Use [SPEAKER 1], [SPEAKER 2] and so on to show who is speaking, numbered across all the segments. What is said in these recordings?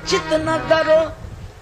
[SPEAKER 1] चित न डरो,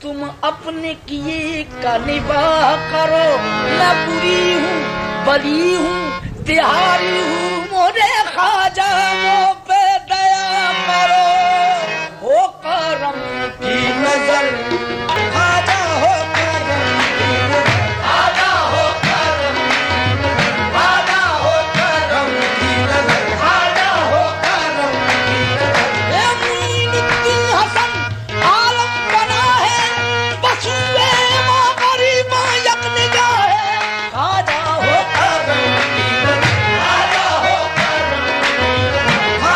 [SPEAKER 1] तुम अपने किए का निवाह करो। मैं बुरी हूँ बली हूँ तिहारी हूँ, मोरे ख्वाजा मो पे दया करो। हो करम की नजर ख्वाजा, हो करम की नजर ख्वाजा, हो करम ख्वाजा, हो करम की नजर ख्वाजा, हो करम की नजर। ए मुईनुद्दीन हसन आलम बना है, बसुए माँ गरीबा यक निगाह है। ख्वाजा हो करम की नजर ख्वाजा, हो करम ख्वाजा,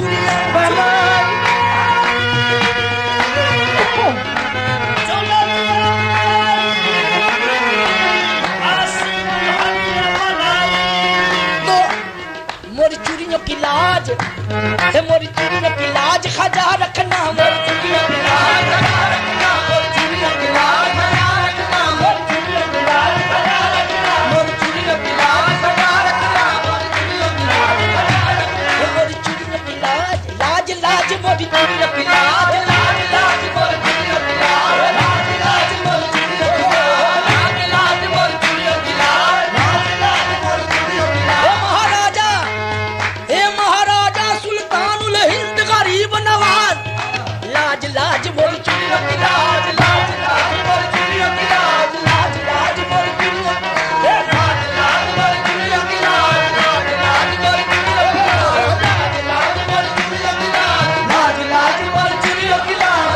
[SPEAKER 1] चूड़ियां बनाई तो मोरी चूड़ियों की लाज है, मोरी चूड़ियों की लाज खजा रखना, मोरी चूड़ियों की लाज खजा रखना, मोरी चूड़ियों की लाज खजा रखना, मोरी चूड़ियों की लाज खजा रखना, मोरी चूड़ियों की लाज खजा रखना, मोरी चूड़ियों की लाज खजा रखना, मोरी चूड़ियों की लाज लाज लाज मोरी चूड़ियों की लाज लाज लाज मोरी चूड़ियों की लाज लाज लाज मोरी चूड़ियों की लाज लाज लाज मोरी चूड़ियों की लाज लाज लाज मोरी चूड़ियों की लाज। हे महाराजा सुल्तानुल हिंद गरीब नवाज, लाज लाज मोरी चूड़ियों की लाज लाज लाज मोरी चूड़ियों की लाज लाज लाज मोरी चूड़ियों की लाज लाज लाज मोरी चूड़ियों की लाज लाज लाज मोरी चूड़ियों की लाज लाज लाज मोरी चूड़ियों की लाज लाज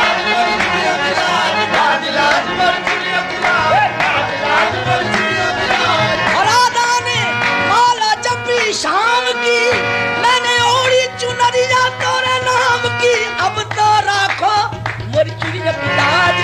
[SPEAKER 1] लाज मोरी चूड़ियों की लाज लाज लाज मोरी चूड़ियों की लाज लाज लाज मोरी चूड़ियों की लाज। राधा ने माला जपी शाम की, मैंने ओढ़ी चुनरिया तोरे नाम की, अब तो राखो मोरी चूड़ियों की लाज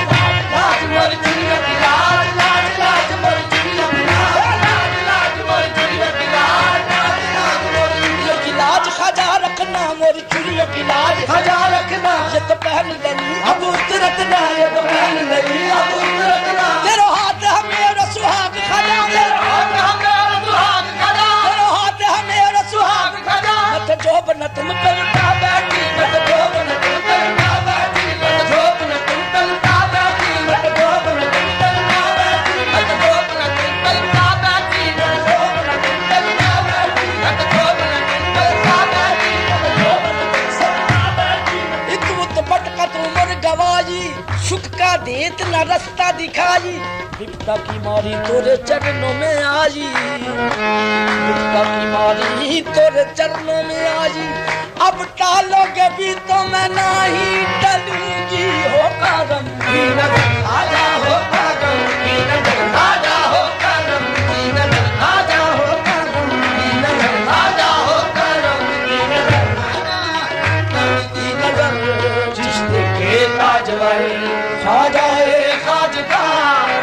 [SPEAKER 1] लाज मोरी चूड़ियों की लाज लाज लाज मोरी चूड़ियों की लाज लाज लाज मोरी चूड़ियों की लाज लाज लाज मोरी चूड़ियों की लाज खजा रखना, मोरी चूड़ियों की लाज खजा रखना। ये तो पहन लेनी अब उतरतना, ये तो पहन लेनी अब उतरतना, तेरे हाथ है मेरा सुहाग खजा, तेरे हाथ है मेरा सुहाग खजा, तेरे हाथ है मेरा सुहाग खजा। मत जोब न तुम पे उठा बैठी, मत जोब न तुम पे उठा बैठी, मत जोब न तुम पे उठा बैठी, मत जोब न तुम पे उठा बैठी, मत जोब न तुम पे उठा बैठी, मत जोब न तुम पे उठा बैठी, मत जोब न तुम पे उठा बैठी, मत जोब न तुम पे उठा बैठी। इतु पटका तुमर गवाई, सुख का देत न रास्ता दिखाई, विपदा की मारी तोरे चरणों में आई, विपदा की मारी तोरे चरणों में आई, अब टालोगे भी तो मैं नहीं टलूंगी। हो करम की नजर आजा, हो करम की नजर आजा, हो करम की नजर आजा, हो करम की नजर आजा, हो करम की नजर की नजर। जिसने के ताजवर खाजा है खाजगा,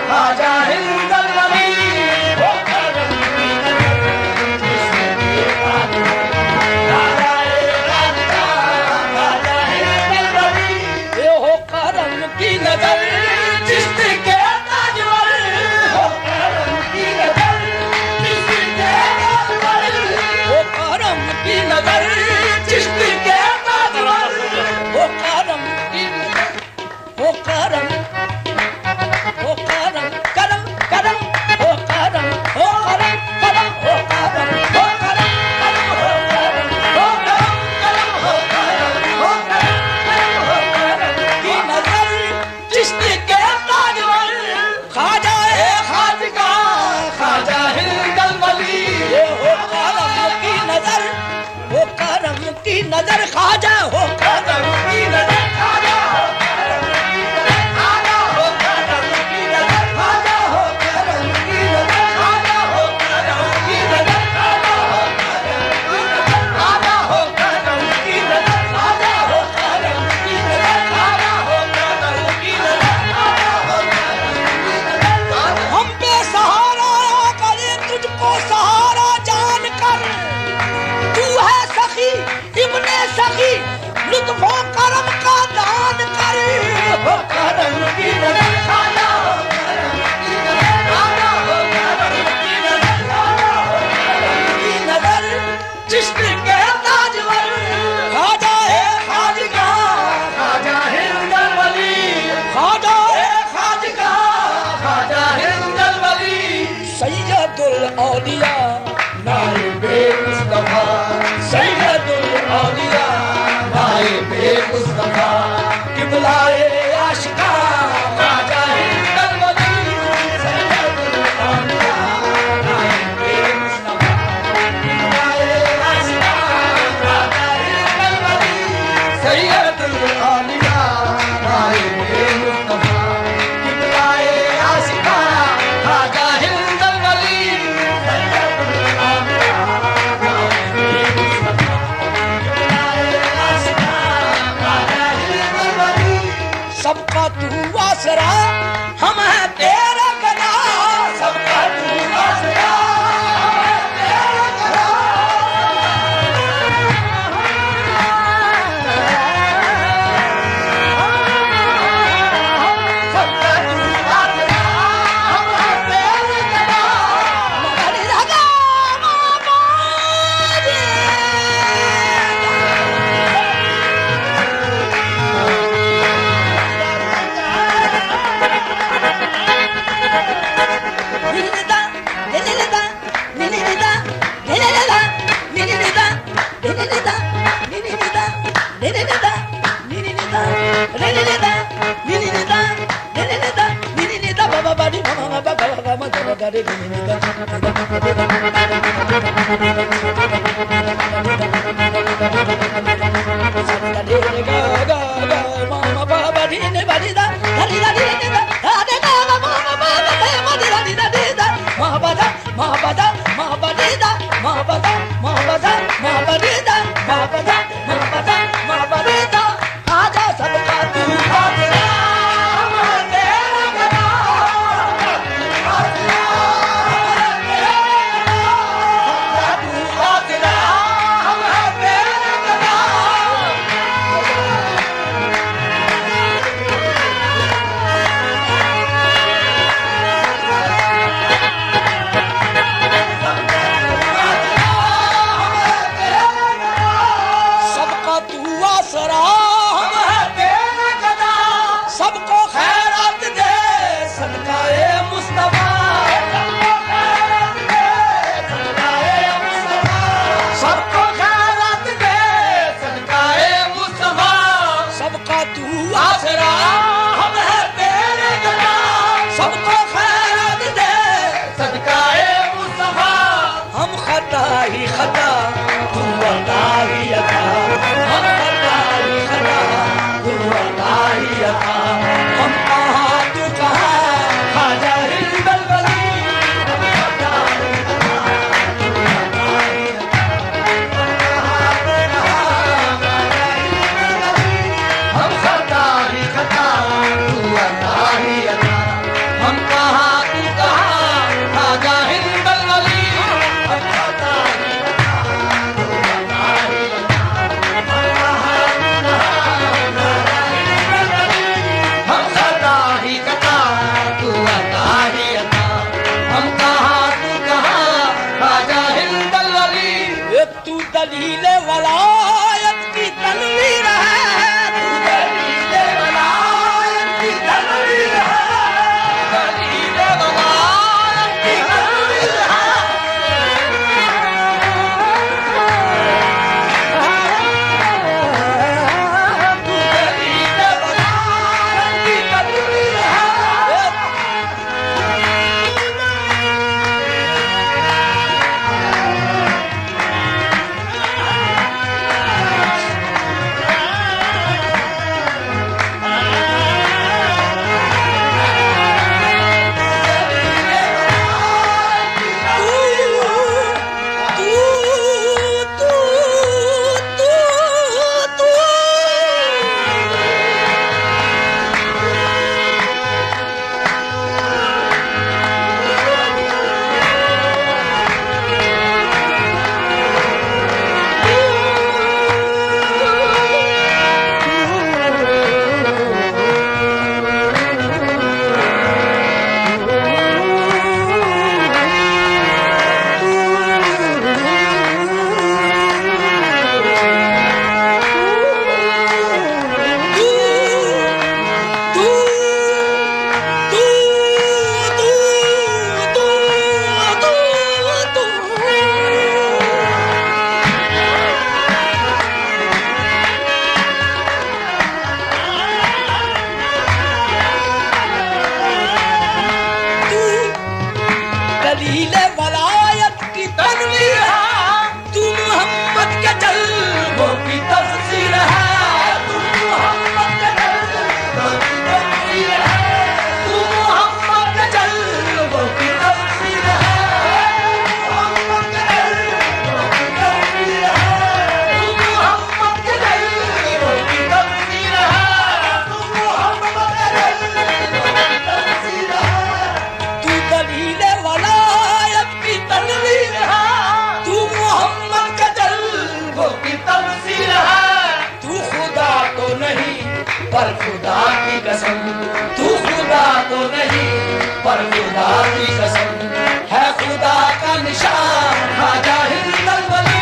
[SPEAKER 1] खाजा हिंदल वली, हो करम की नजर जिसने के ताजवर खाजा है खाजगा, खाजा हिंदल वली, ये हो करम की नजर जिसने के ताजवर, हो करम की नजर जिसने के ताजवर, हो करम की नजर जिसने के ताजवर, हो करम की नजर, हो करम, हो करम करम करम, हो करम, हो करम करम, हो करम, हो करम करम, हो करम, हो करम करम, हो करम, हो करम करम, हो करम की नजर जिसने के ताजवर, खाजा है खाजगा, खाजा हिंदल वली, ये हो करम की नजर, हो करम की नजर खाजा, हो करम की नजर खाजा, हो करम की नजर खाजा, हो करम की नजर खाजा, हो करम की नजर खाजा, हो करम की नजर खाजा, हो करम की नजर खाजा, हो करम की नजर खाजा, हो करम की नजर खाजा, हो करम की नजर खाजा। हम पे सहारा करे तुझको सहारा जान कर, तू है सखी इब्ने सखी, लुत्फो करम का दान कर, हो करम की नजर खाजा, हो करम की नजर खाजा, हो करम की नजर खाजा, हो करम की नजर जिसने के ताजवर, खाजा है खाजगा, खाजा हिंदल वली, खाजा है खाजगा, खाजा हिंदल वली, सैयदुल औलिया नाइबे मुस्तफा, सैयदुल औलिया नाइबे मुस्तफा, किबलाए आशिका, खाजा हिंदल वली, सैयदुल औलिया नाइबे मुस्तफा, किबलाए आशिका, खाजा हिंदल वली, सैयदुल औलिया नाइबे मुस्तफा, किबलाए आशिका, खाजा हिंदल वली, सैयदुल आसरा हम हैं तेरा गदा सबका तू आसरा हम हैं तेरा गदा सबका तू आसरा हम हैं तेरा गदा मगर लगा मामा जी आजा सबका तू आसरा हम हैं तेरा गदा आसरा हम हैं तेरा गदा सबका तू आसरा हम हैं तेरा गदा सबका तू आसरा हम हैं तेरा गदा सबको खैरात दे सदकाए मुस्तफा सबको खैरात दे सदकाए मुस्तफा सबका तू आसरा हम हैं तेरे गदा सबको खैरात दे सदकाए मुस्तफा हम खता ही खता तू अता ही अता हम खता ही खता तू अता ही अता हम कहाँ तू कहाँ खाजा हिंदल बली हम खता ही खता तू अता ही हम खता ही खता तू अता ही अता हम कहाँ तू कहाँ खाजा हिंदल बली हम खता ही खता तू अता ही अता हम खता ही खता तू अता ही अता हम कहाँ तू कहाँ खाजा हिंदल बली तू दलील वलायत की तनवीर है तू दलील वलायत की तनवीर है दलील वलायत की तनवीर है तू दलील वलायत की तनवीर है पर खुदा की कसम है खुदा का निशान ख्वाजा हिंदल वली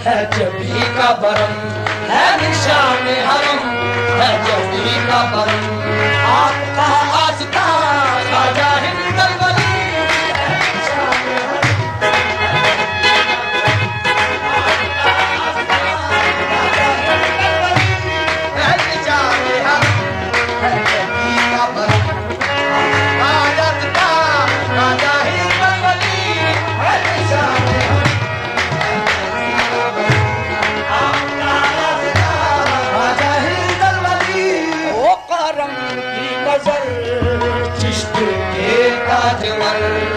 [SPEAKER 1] है जबी का बरम है निशान हरम है जबी का बरम आपका आस्था ख्वाजा हिंदल वली है निशान हरम है जबी का बरम ख्वाजा हिंदल वली है निशान चिश्त के ताजवर